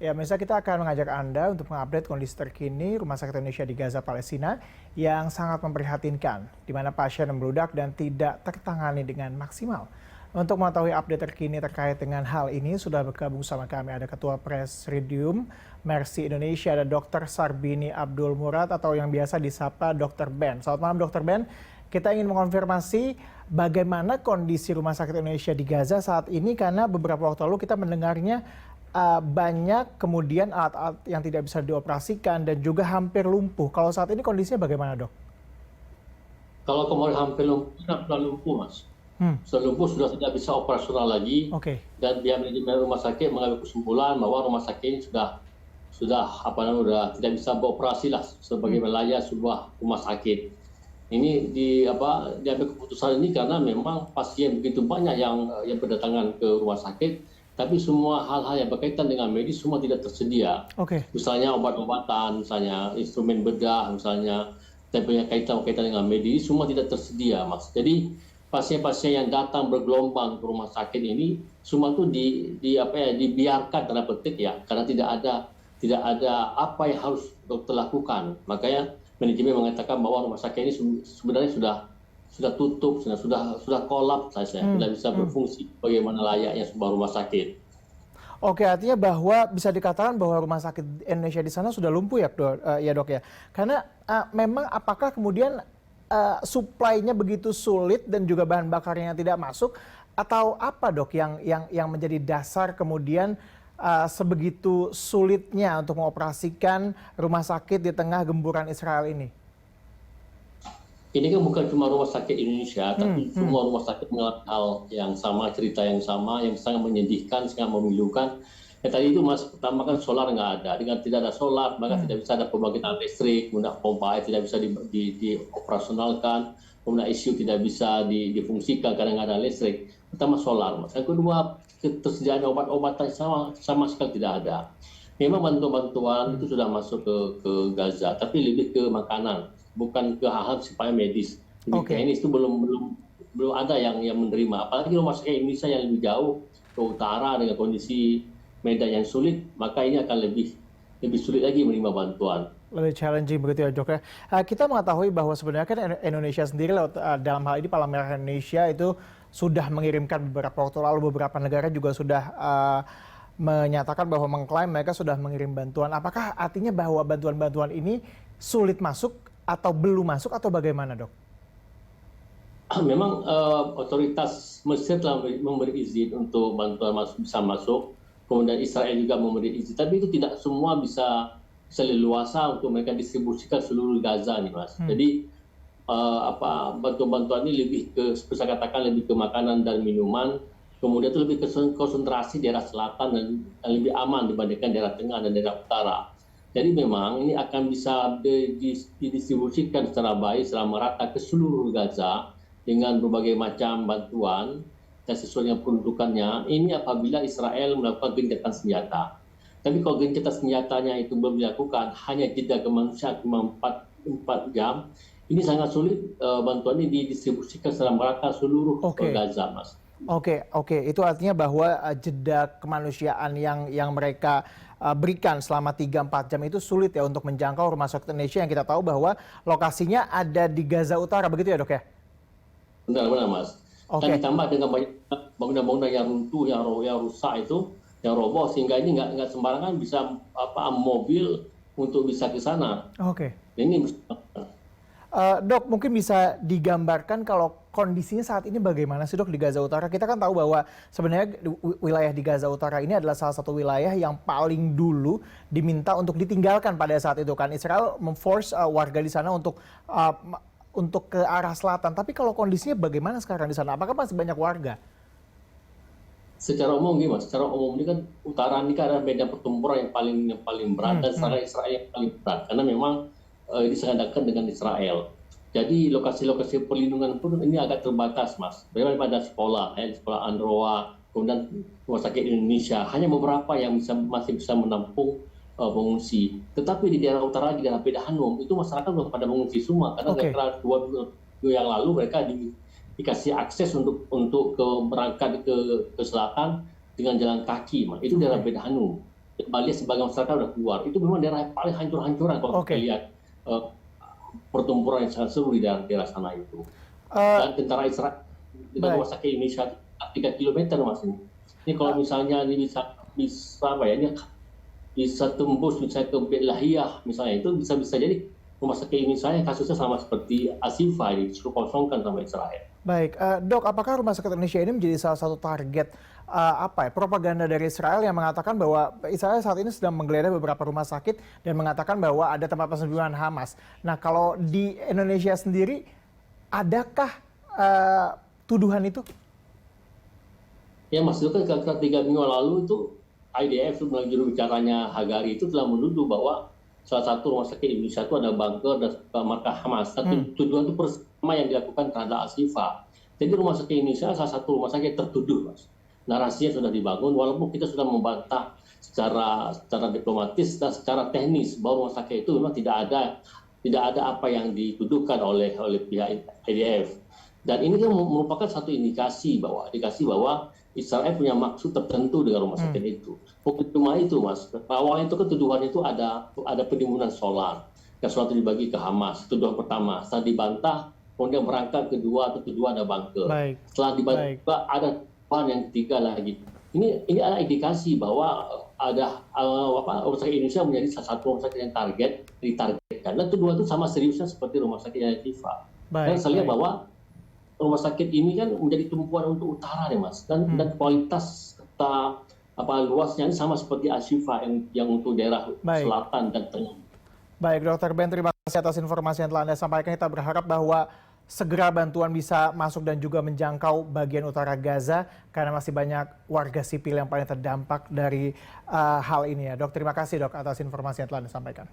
Ya, Mirsa, kita akan mengajak Anda untuk mengupdate kondisi terkini Rumah Sakit Indonesia di Gaza, Palestina yang sangat memprihatinkan, di mana pasien membludak dan tidak tertangani dengan maksimal. Untuk mengetahui update terkini terkait dengan hal ini, sudah bergabung sama kami ada Ketua Presidium Mercy Indonesia, ada Dr. Sarbini Abdul Murad atau yang biasa disapa Dr. Ben. Selamat malam Dr. Ben, kita ingin mengonfirmasi bagaimana kondisi Rumah Sakit Indonesia di Gaza saat ini karena beberapa waktu lalu kita mendengarnya banyak kemudian alat-alat yang tidak bisa dioperasikan dan juga hampir lumpuh. Kalau saat ini kondisinya bagaimana, Dok? Kalau kemarin hampir lumpuh, sudah lumpuh, Mas. Sudah lumpuh, sudah tidak bisa operasional lagi. Dan pihak manajemen rumah sakit mengambil kesimpulan bahwa rumah sakit ini sudah tidak bisa beroperasi lah sebagai wilayah sebuah rumah sakit. Ini diambil keputusan ini karena memang pasien begitu banyak yang berdatangan ke rumah sakit. Tapi semua hal-hal yang berkaitan dengan medis semua tidak tersedia. Misalnya obat-obatan, misalnya instrumen bedah, misalnya kaitan dengan medis semua tidak tersedia, Mas. Jadi pasien-pasien yang datang bergelombang ke rumah sakit ini semua itu dibiarkan tanda petik ya, karena tidak ada apa yang harus dokter lakukan. Makanya manajemen mengatakan bahwa rumah sakit ini sebenarnya sudah tutup, sudah kolaps saja, tidak bisa berfungsi bagaimana layaknya sebuah rumah sakit. Oke, artinya bahwa bisa dikatakan bahwa rumah sakit Indonesia di sana sudah lumpuh ya, Dok ya. Karena memang apakah kemudian suplainya begitu sulit dan juga bahan bakarnya tidak masuk atau apa, Dok, yang menjadi dasar kemudian sebegitu sulitnya untuk mengoperasikan rumah sakit di tengah gemburan Israel ini? Ini kan bukan cuma rumah sakit Indonesia, tapi semua rumah sakit mengalami hal yang sama, cerita yang sama, yang sangat menyedihkan, sangat memilukan. Tadi itu, Mas, pertama kan solar nggak ada. Dengan tidak ada solar, maka tidak bisa ada pembangkitan listrik, kemudian pompa air tidak bisa dioperasionalkan, kemudian ICU tidak bisa difungsikan karena nggak ada listrik. Pertama solar, Mas. Yang kedua, ketersediaan obat-obatan sama sekali tidak ada. Memang bantuan-bantuan itu sudah masuk ke Gaza, tapi lebih ke makanan, bukan ke hal-hal sifatnya medis. Lebih teknis itu belum ada yang menerima. Apalagi rumah sakit Indonesia yang lebih jauh ke utara dengan kondisi medan yang sulit, maka ini akan lebih sulit lagi menerima bantuan. Lebih challenging begitu ya, Dok ya. Kita mengetahui bahwa sebenarnya kan Indonesia sendiri dalam hal ini Palang Merah Indonesia itu sudah mengirimkan beberapa waktu lalu, beberapa negara juga sudah menyatakan bahwa mengklaim mereka sudah mengirim bantuan. Apakah artinya bahwa bantuan-bantuan ini sulit masuk atau belum masuk atau bagaimana, Dok? Memang otoritas Mesir telah memberi izin untuk bantuan bisa masuk, kemudian Israel juga memberi izin, tapi itu tidak semua bisa leluasa untuk mereka distribusikan seluruh Gaza nih, Mas. Jadi bantuan-bantuan ini lebih ke, bisa katakan lebih ke makanan dan minuman, kemudian itu lebih ke konsentrasi daerah selatan dan lebih aman dibandingkan daerah tengah dan daerah utara. Jadi memang ini akan bisa didistribusikan secara baik, secara merata ke seluruh Gaza dengan berbagai macam bantuan dan sesuai dengan peruntukannya. Ini apabila Israel melakukan gencatan senjata. Tapi kalau gencatan senjatanya itu belum dilakukan, hanya jeda kemanusiaan cuma 4 jam, ini sangat sulit bantuan ini didistribusikan secara merata seluruh Gaza, Mas. Oke. Itu artinya bahwa jeda kemanusiaan yang mereka berikan selama 3-4 jam itu sulit ya untuk menjangkau rumah sakit Indonesia yang kita tahu bahwa lokasinya ada di Gaza Utara, begitu ya, Dok ya? Benar, Mas. Dan ditambah dengan banyak bangunan-bangunan yang runtuh, yang rusak itu, yang roboh, sehingga ini nggak sembarangan bisa mobil untuk bisa ke sana. Ini Dok, mungkin bisa digambarkan kalau kondisinya saat ini bagaimana sih, Dok, di Gaza Utara? Kita kan tahu bahwa sebenarnya wilayah di Gaza Utara ini adalah salah satu wilayah yang paling dulu diminta untuk ditinggalkan pada saat itu kan. Israel memforce warga di sana untuk ke arah selatan. Tapi kalau kondisinya bagaimana sekarang di sana? Apakah masih banyak warga? Secara umum gimana? Secara umum ini kan utara ini kan adalah medan pertempuran yang paling berat dan serangan Israel yang paling berat karena memang ini sangat dekat dengan Israel. Jadi lokasi-lokasi perlindungan pun ini agak terbatas, Mas. Bagaimana pada sekolah, sekolah Androa, kemudian rumah sakit Indonesia, hanya beberapa yang masih bisa menampung pengungsi. Tetapi di daerah utara, di daerah Beda Hanum, itu masyarakat sudah pada mengungsi semua karena setelah 2 minggu yang lalu mereka dikasih akses untuk berangkat ke selatan dengan jalan kaki, Mas. Itu daerah Beda Hanum. Bali sebagai masyarakat udah keluar. Itu memang daerah yang paling hancur-hancuran kalau kita lihat pertempuran yang sangat seru di daerah sana itu. Dan tentara Israel dengan rumah sakit Indonesia 3 kilometer Mas ini. Ini kalau misalnya ini bisa apa ya, ini bisa tembus bisa ke Belahiyah misalnya, itu bisa jadi rumah sakit Indonesia yang kasusnya sama seperti Asifa ini disuruh kosongkan sama Israel. Baik, Dok, apakah Rumah Sakit Indonesia ini menjadi salah satu target propaganda dari Israel yang mengatakan bahwa Israel saat ini sedang menggeledah beberapa rumah sakit dan mengatakan bahwa ada tempat persembunyian Hamas. Nah, kalau di Indonesia sendiri, adakah tuduhan itu? Ya, Mas, itu kan 3 minggu lalu itu IDF melalui juru bicaranya Hagari itu telah menuduh bahwa salah satu rumah sakit Indonesia itu ada bunker dan markas Hamas. Tapi tuduhan itu pertama yang dilakukan terhadap Asifa. Jadi rumah sakit Indonesia salah satu rumah sakit tertuduh, Mas. Narasinya sudah dibangun, walaupun kita sudah membantah secara diplomatis dan secara teknis bahwa rumah sakit itu memang tidak ada apa yang dituduhkan oleh pihak IDF. Dan ini kan merupakan satu indikasi bahwa Israel punya maksud tertentu dengan rumah sakit itu. Bukan cuma itu, Mas. Awalnya itu kan tuduhan itu ada penimbunan solar. Yang solar itu dibagi ke Hamas. Tuduhan pertama. Setelah dibantah, kemudian berangkat kedua ada bunker. Setelah dibantah, ada tuduhan yang ketiga lagi. Ini ada indikasi bahwa ada rumah sakit Indonesia menjadi salah satu rumah sakit yang ditargetkan. Dan tuduhan itu sama seriusnya seperti rumah sakit Al-Shifa. Dan saya lihat bahwa rumah sakit ini kan menjadi tumpuan untuk utara ya, Mas, dan kualitas serta luasnya ini sama seperti Al-Shifa yang untuk daerah selatan dan tengah. Baik, Dr. Ben, terima kasih atas informasi yang telah Anda sampaikan. Kita berharap bahwa segera bantuan bisa masuk dan juga menjangkau bagian utara Gaza karena masih banyak warga sipil yang paling terdampak dari hal ini ya. Dok, terima kasih, Dok, atas informasi yang telah Anda sampaikan.